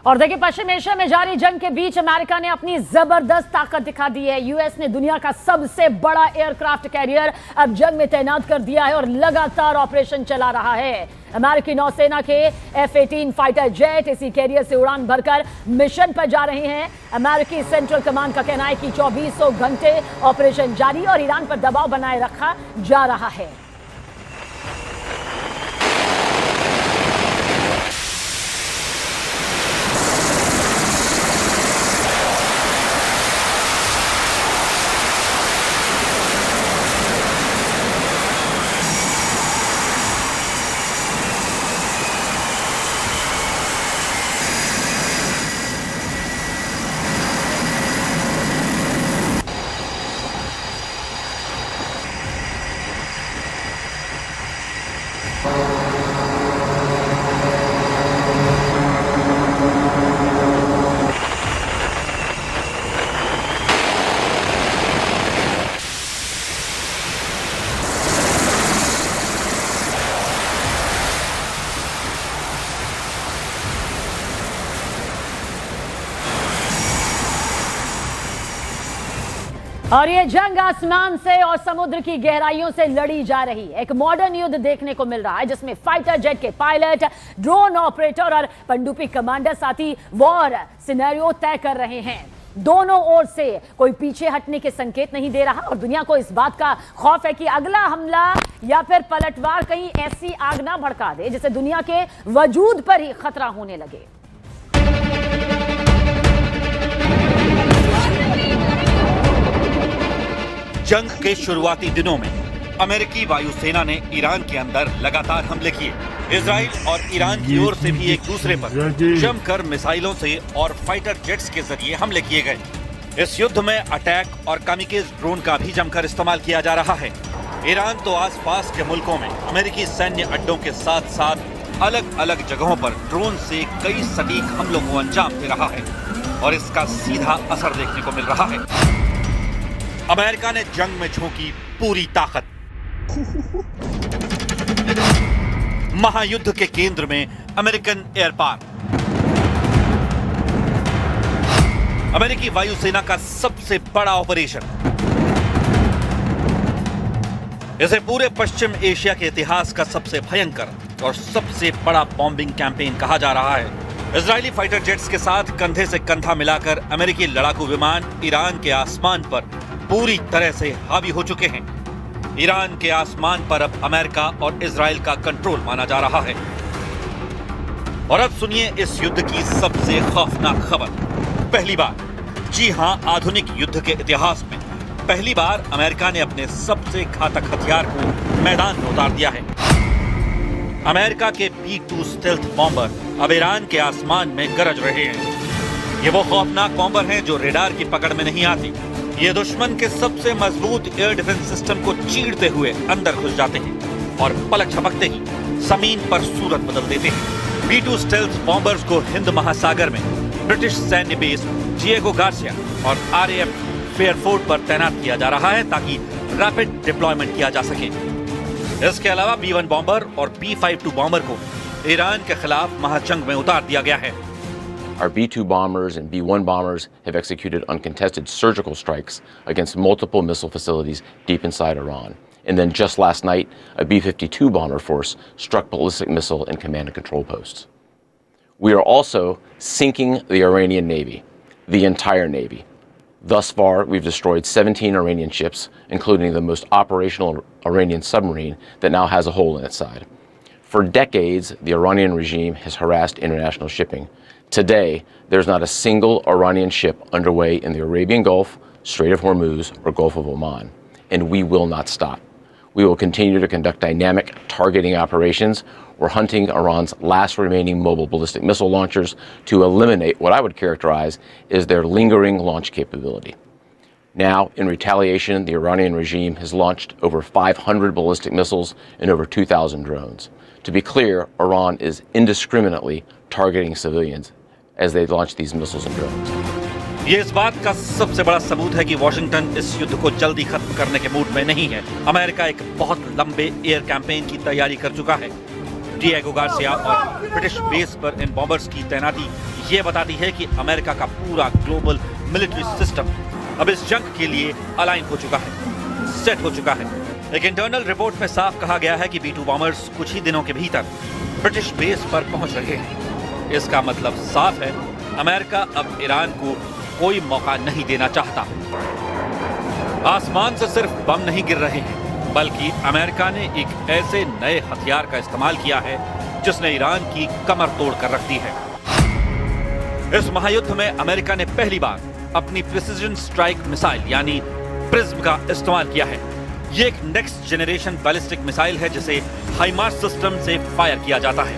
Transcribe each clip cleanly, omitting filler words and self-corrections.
और देखिए, पश्चिम एशिया में जारी जंग के बीच अमेरिका ने अपनी जबरदस्त ताकत दिखा दी है। यूएस ने दुनिया का सबसे बड़ा एयरक्राफ्ट कैरियर अब जंग में तैनात कर दिया है और लगातार ऑपरेशन चला रहा है। अमेरिकी नौसेना के F-18 फाइटर जेट इसी कैरियर से उड़ान भरकर मिशन पर जा रहे हैं। अमेरिकी सेंट्रल कमांड का कहना है कि 2400 घंटे ऑपरेशन जारी और ईरान पर दबाव बनाए रखा जा रहा है। और ये जंग आसमान से और समुद्र की गहराइयों से लड़ी जा रही एक मॉडर्न युद्ध देखने को मिल रहा है, जिसमें फाइटर जेट के पायलट, ड्रोन ऑपरेटर और पनडुब्बी कमांडर साथी वॉर सिनेरियो तय कर रहे हैं। दोनों ओर से कोई पीछे हटने के संकेत नहीं दे रहा और दुनिया को इस बात का खौफ है कि अगला हमला या फिर पलटवार कहीं ऐसी आग ना भड़का दे जिससे दुनिया के वजूद पर ही खतरा होने लगे। जंग के शुरुआती दिनों में अमेरिकी वायुसेना ने ईरान के अंदर लगातार हमले किए। इजराइल और ईरान की ओर से भी एक दूसरे पर जमकर मिसाइलों से और फाइटर जेट्स के जरिए हमले किए गए। इस युद्ध में अटैक और कामिकेज ड्रोन का भी जमकर इस्तेमाल किया जा रहा है। ईरान तो आसपास के मुल्कों में अमेरिकी सैन्य अड्डों के साथ साथ अलग अलग जगहों पर ड्रोन से कई सटीक हमलों को अंजाम दे रहा है और इसका सीधा असर देखने को मिल रहा है। अमेरिका ने जंग में झोंकी पूरी ताकत। महायुद्ध के केंद्र में अमेरिकन एयर पावर। अमेरिकी वायुसेना का सबसे बड़ा ऑपरेशन। इसे पूरे पश्चिम एशिया के इतिहास का सबसे भयंकर और सबसे बड़ा बॉम्बिंग कैंपेन कहा जा रहा है। इजरायली फाइटर जेट्स के साथ कंधे से कंधा मिलाकर अमेरिकी लड़ाकू विमान ईरान के आसमान पर पूरी तरह से हावी हो चुके हैं। ईरान के आसमान पर अब अमेरिका और इजराइल का कंट्रोल माना जा रहा है। और अब सुनिए इस युद्ध की सबसे खौफनाक खबर। पहली बार, जी हां, आधुनिक युद्ध के इतिहास में पहली बार अमेरिका ने अपने सबसे घातक हथियार को मैदान में उतार दिया है। अमेरिका के B-2 स्टेल्थ बॉम्बर अब ईरान के आसमान में गरज रहे हैं। ये वो खौफनाक बॉम्बर हैं जो रेडार की पकड़ में नहीं आती। ये दुश्मन के सबसे मजबूत एयर डिफेंस सिस्टम को चीरते हुए अंदर घुस जाते हैं और पलक झपकते ही जमीन पर सूरत बदल देते हैं। B-2 स्टेल्थ बॉम्बर्स को हिंद महासागर में ब्रिटिश सैन्य बेस डिएगो गार्सिया और RAF फेयरफोर्ट पर तैनात किया जा रहा है ताकि रैपिड डिप्लॉयमेंट किया जा सके। इसके अलावा B-1 बॉम्बर और B-52 बॉम्बर को ईरान के खिलाफ महाजंग में उतार दिया गया है। Our B-2 bombers and B-1 bombers have executed uncontested surgical strikes against multiple missile facilities deep inside Iran. And then just last night, a B-52 bomber force struck ballistic missile and command and control posts. We are also sinking the Iranian Navy, the entire Navy. Thus far, we've destroyed 17 Iranian ships, including the most operational Iranian submarine that now has a hole in its side. For decades, the Iranian regime has harassed international shipping. Today, there's not a single Iranian ship underway in the Arabian Gulf, Strait of Hormuz, or Gulf of Oman, and we will not stop. We will continue to conduct dynamic targeting operations. We're hunting Iran's last remaining mobile ballistic missile launchers to eliminate what I would characterize as their lingering launch capability. Now, in retaliation, the Iranian regime has launched over 500 ballistic missiles and over 2,000 drones. To be clear, Iran is indiscriminately targeting civilians as they launch these missiles and drones. ये इस बात का सबसे बड़ा सबूत है कि Washington इस युद्ध को जल्दी खत्म करने के मूड में नहीं है। अमेरिका एक बहुत लंबे एयर कैंपेन की तैयारी कर चुका है। डिएगो गार्सिया और ब्रिटिश बेस पर इन बॉम्बर्स की तैनाती ये बताती है कि अमेरिका का पूरा ग्लोबल मिलिट्री सिस्टम अब इस जंग के लिए अलाइन हो चुका है, सेट हो चुका है। एक इंटरनल रिपोर्ट में साफ कहा गया है कि B-2 बॉम्बर्स कुछ ही दिनों के भीतर ब्रिटिश बेस पर पहुंच रहे हैं। इसका मतलब साफ है, अमेरिका अब ईरान को कोई मौका नहीं देना चाहता। आसमान से सिर्फ बम नहीं गिर रहे हैं, बल्कि अमेरिका ने एक ऐसे नए हथियार का इस्तेमाल किया है जिसने ईरान की कमर तोड़ कर रख दी है। इस महायुद्ध में अमेरिका ने पहली बार अपनी प्रिसिजन स्ट्राइक मिसाइल यानी प्रिज्म का इस्तेमाल किया है। ये एक नेक्स्ट जनरेशन बैलिस्टिक मिसाइल है जिसे हाइमार्स सिस्टम से फायर किया जाता है।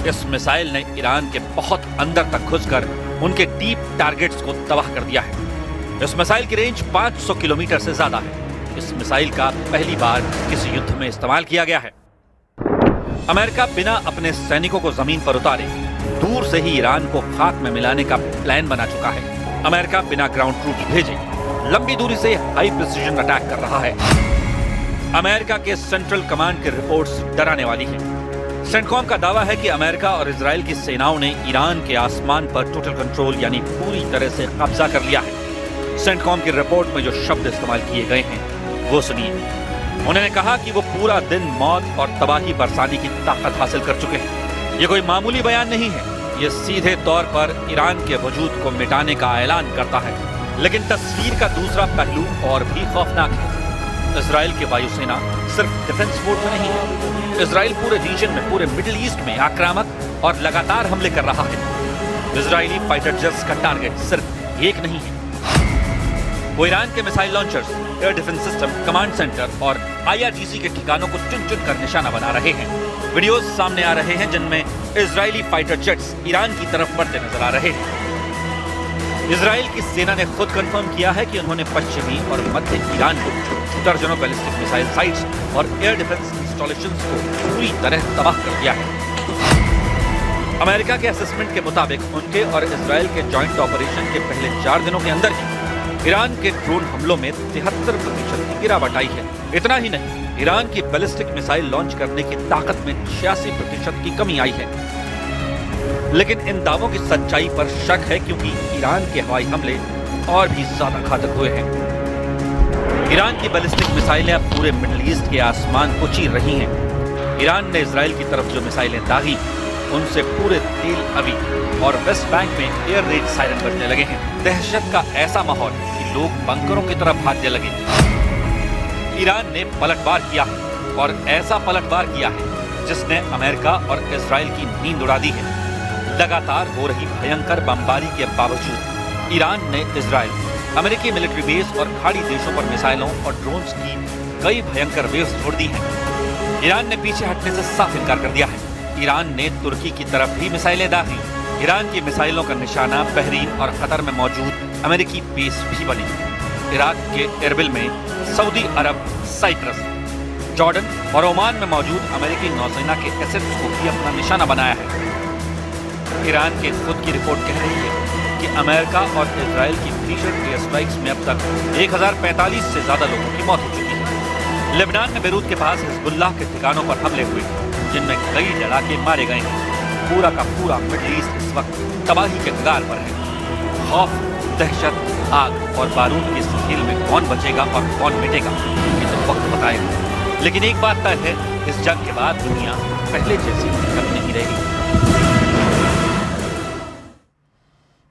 इस मिसाइल ने ईरान के बहुत अंदर तक घुसकर उनके डीप टारगेट्स को तबाह कर दिया है। इस मिसाइल की रेंज 500 किलोमीटर से ज्यादा है। इस मिसाइल का पहली बार किसी युद्ध में इस्तेमाल किया गया है। अमेरिका बिना अपने सैनिकों को जमीन पर उतारे दूर से ही ईरान को खाक में मिलाने का प्लान बना चुका है। अमेरिका बिना ग्राउंड ट्रूप्स भेजे लंबी दूरी से हाई प्रिसिजन अटैक कर रहा है। अमेरिका के सेंट्रल कमांड की रिपोर्ट्स डराने वाली है। सेंटकॉम का दावा है कि अमेरिका और इजराइल की सेनाओं ने ईरान के आसमान पर टोटल कंट्रोल यानी पूरी तरह से कब्जा कर लिया है। सेंटकॉम की रिपोर्ट में जो शब्द इस्तेमाल किए गए हैं वो सुनिए। उन्होंने कहा कि वो पूरा दिन मौत और तबाही बरसाने की ताकत हासिल कर चुके हैं। ये कोई मामूली बयान नहीं है, ये सीधे तौर पर ईरान के वजूद को मिटाने का ऐलान करता है। लेकिन तस्वीर का दूसरा पहलू और भी खौफनाक है। इजराइल की वायुसेना सिर्फ डिफेंस मोड में नहीं है। इजराइल पूरे रीजन में, पूरे मिडिल ईस्ट में आक्रामक और लगातार हमले कर रहा है। इजरायली फाइटर जेट्स का टारगेट सिर्फ एक नहीं है, वो ईरान के missile launchers, air defence system, command centre और IRGC के ठिकानों को चुन चुन कर निशाना बना रहे हैं। वीडियोस सामने आ रहे हैं जिनमें इजरायली फाइटर जेट्स ईरान की तरफ बढ़ते नजर आ रहे हैं। इजराइल की सेना ने खुद कंफर्म किया है कि उन्होंने पश्चिमी और मध्य ईरान को दर्जनों बैलिस्टिक मिसाइल साइट्स और एयर डिफेंस इंस्टॉलेशंस को पूरी तरह तबाह कर दिया है। अमेरिका के असेसमेंट के मुताबिक उनके और इजराइल के जॉइंट ऑपरेशन के पहले 4 दिनों के अंदर ही ईरान के ड्रोन हमलों में 73% की गिरावट आई है। इतना ही नहीं, ईरान की बैलिस्टिक मिसाइल लॉन्च करने की ताकत में 86% की कमी आई है। लेकिन इन दावों की सच्चाई पर शक है क्योंकि ईरान के हवाई हमले और भी ज्यादा घातक हुए हैं। ईरान की बैलिस्टिक मिसाइलें अब पूरे मिडिल ईस्ट के आसमान को चीर रही हैं। ईरान ने इजराइल की तरफ जो मिसाइलें दागी, उनसे पूरे तेल अवीव और वेस्ट बैंक में एयर रेड सायरन बजने लगे हैं। दहशत का ऐसा माहौल कि लोग बंकरों की तरफ भागने लगे। ईरान ने पलटवार किया और ऐसा पलटवार किया है जिसने अमेरिका और इजराइल की नींद उड़ा दी है। लगातार हो रही भयंकर बमबारी के बावजूद ईरान ने इजराइल, अमेरिकी मिलिट्री बेस और खाड़ी देशों पर मिसाइलों और ड्रोन्स की कई भयंकर वेव्स छोड़ दी हैं। ईरान ने पीछे हटने से साफ इनकार कर दिया है। ईरान ने तुर्की की तरफ भी मिसाइलें दागी। ईरान की मिसाइलों का निशाना बहरीन और कतर में मौजूद अमेरिकी बेस भी बने। इराक के एरबिल में सऊदी अरब, साइप्रस, जॉर्डन और ओमान में मौजूद अमेरिकी नौसेना के एसेट्स को भी अपना निशाना बनाया है। ईरान के खुद की रिपोर्ट कह रही है कि अमेरिका और इजराइल की भीषण एयर स्ट्राइक्स में अब तक 1045 से ज्यादा लोगों की मौत हो चुकी है। लेबनान में बेरूत के पास हिजबुल्लाह के ठिकानों पर हमले हुए जिनमें कई लड़ाके मारे गए हैं। पूरा का पूरा मिडिल ईस्ट इस वक्त तबाही के कगार पर है। खौफ, दहशत, आग और बारूद के इस खेल में कौन बचेगा और कौन मिटेगा ये तो वक्त बताएगा। लेकिन एक बात तय है, इस जंग के बाद दुनिया पहले जैसी कभी नहीं रहेगी।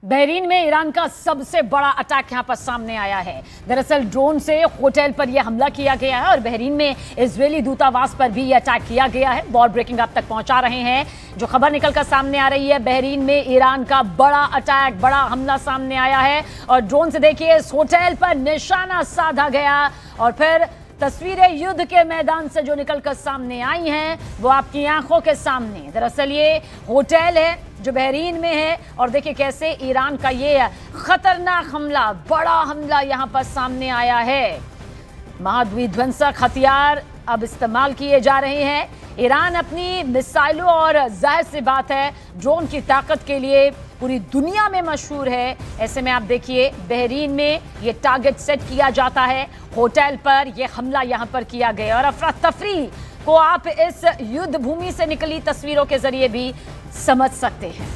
बहरीन में ईरान का सबसे बड़ा अटैक यहां पर सामने आया है। दरअसल ड्रोन से होटल पर यह हमला किया गया है और बहरीन में इजरायली दूतावास पर भी यह अटैक किया गया है। वॉर ब्रेकिंग आप तक पहुंचा रहे हैं। जो खबर निकलकर सामने आ रही है, बहरीन में ईरान का बड़ा अटैक, बड़ा हमला सामने आया है और ड्रोन से देखिए इस होटल पर निशाना साधा गया और फिर तस्वीरें युद्ध के मैदान से जो निकलकर सामने आई हैं वो आपकी आंखों के सामने। दरअसल ये होटल है जो बहरीन में है और देखिए कैसे ईरान का ये खतरनाक हमला, बड़ा हमला यहां पर सामने आया है। महाविध्वंसक हथियार अब इस्तेमाल किए जा रहे हैं। ईरान अपनी मिसाइलों और जाहिर सी बात है ड्रोन की ताकत के लिए पूरी दुनिया में मशहूर है। ऐसे में आप देखिए बहरीन में ये टारगेट सेट किया जाता है, होटल पर ये हमला यहां पर किया गया और अफरा तफरी को आप इस युद्ध भूमि से निकली तस्वीरों के जरिए भी समझ सकते हैं।